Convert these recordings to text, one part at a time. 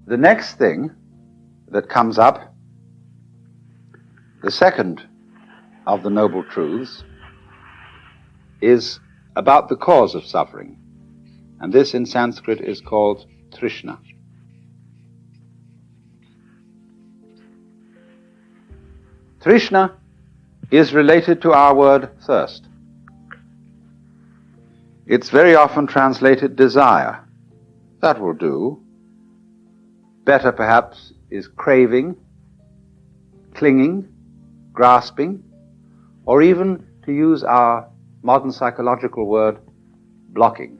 The next thing that comes up, the second of the Noble Truths, is about the cause of suffering. And this in Sanskrit is called Trishna. Trishna is related to our word thirst. It's very often translated desire. That will do. Better perhaps is craving, clinging, grasping, or even, to use our modern psychological word, blocking.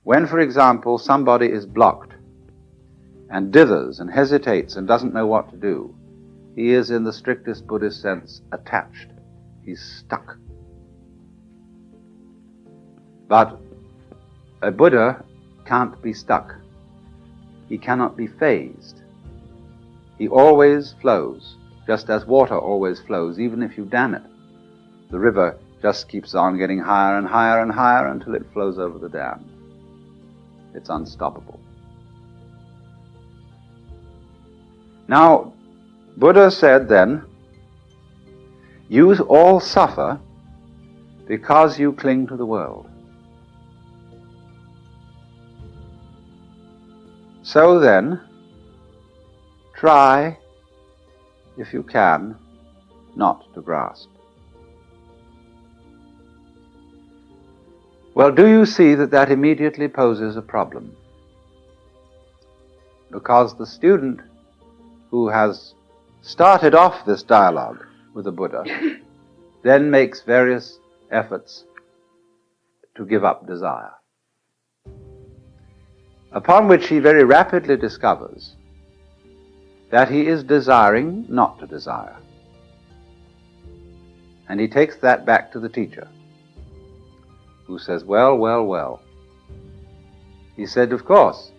When, for example, somebody is blocked and dithers and hesitates and doesn't know what to do, he is, in the strictest Buddhist sense, attached. He's stuck. But a Buddha can't be stuck. He cannot be phased. He always flows, just as water always flows, even if you dam it. The river just keeps on getting higher and higher and higher until it flows over the dam. It's unstoppable. Now, Buddha said then, you all suffer because you cling to the world. So then, try, if you can, not to grasp. Well, do you see that that immediately poses a problem? Because the student who has started off this dialogue with the Buddha then makes various efforts to give up desire, upon which he very rapidly discovers that he is desiring not to desire. And he takes that back to the teacher, who says, well, well, well. He said, of course,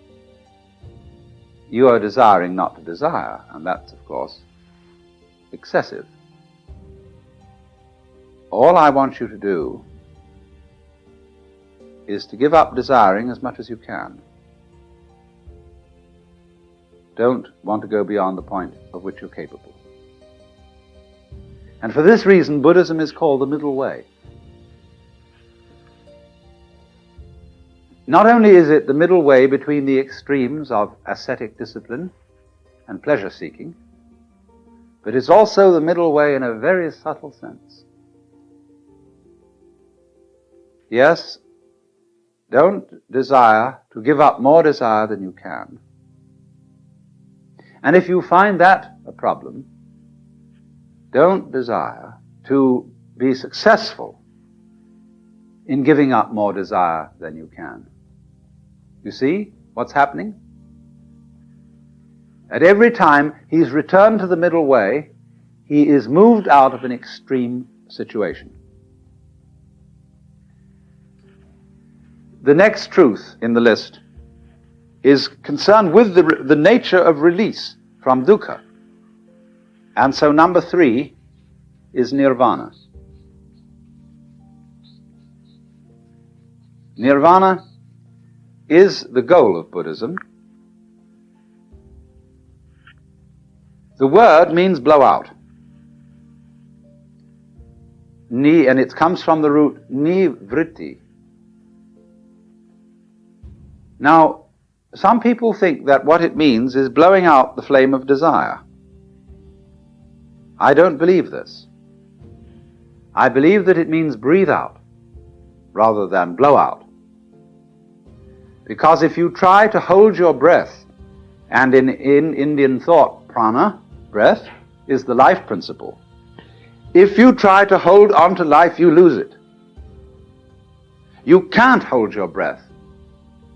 you are desiring not to desire, and that's, of course, excessive. All I want you to do is to give up desiring as much as you can. Don't want to go beyond the point of which you're capable. And for this reason, Buddhism is called the middle way. Not only is it the middle way between the extremes of ascetic discipline and pleasure-seeking, but it's also the middle way in a very subtle sense. Yes, don't desire to give up more desire than you can. And if you find that a problem, don't desire to be successful in giving up more desire than you can. You see what's happening? At every time he's returned to the middle way, he is moved out of an extreme situation. The next truth in the list is concerned with the nature of release from dukkha. And so number 3 is nirvana. Nirvana is the goal of Buddhism. The word means blow out. And it comes from the root nivritti. Now, some people think that what it means is blowing out the flame of desire. I don't believe this. I believe that it means breathe out rather than blow out. Because if you try to hold your breath, and in Indian thought, prana, breath, is the life principle. If you try to hold on to life, you lose it. You can't hold your breath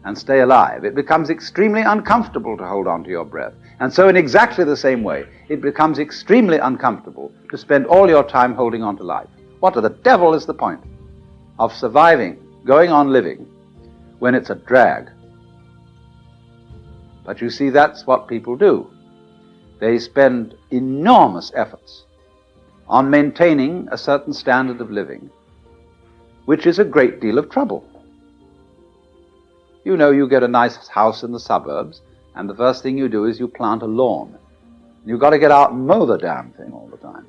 and stay alive. It becomes extremely uncomfortable to hold on to your breath. And so in exactly the same way, it becomes extremely uncomfortable to spend all your time holding on to life. What the devil is the point of surviving, going on living, when it's a drag? But you see, that's what people do. They spend enormous efforts on maintaining a certain standard of living, which is a great deal of trouble. You know, you get a nice house in the suburbs, and the first thing you do is you plant a lawn. You've got to get out and mow the damn thing all the time.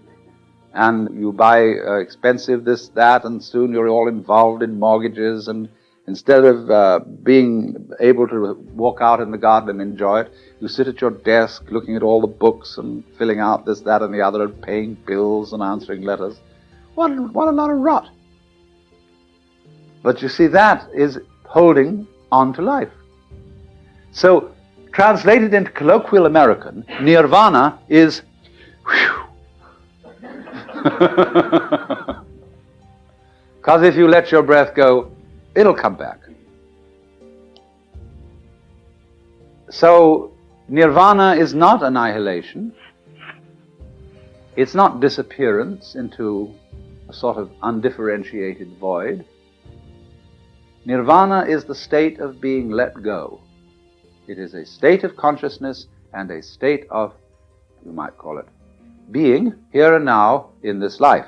And you buy expensive this, that, and soon you're all involved in mortgages, and instead of being able to walk out in the garden and enjoy it, you sit at your desk looking at all the books and filling out this, that, and the other, and paying bills and answering letters. What a lot of rot. But you see, that is holding on to life. So, translated into colloquial American, nirvana is because if you let your breath go, it'll come back. So, nirvana is not annihilation. It's not disappearance into a sort of undifferentiated void. Nirvana is the state of being let go. It is a state of consciousness and a state of, you might call it, being here and now in this life.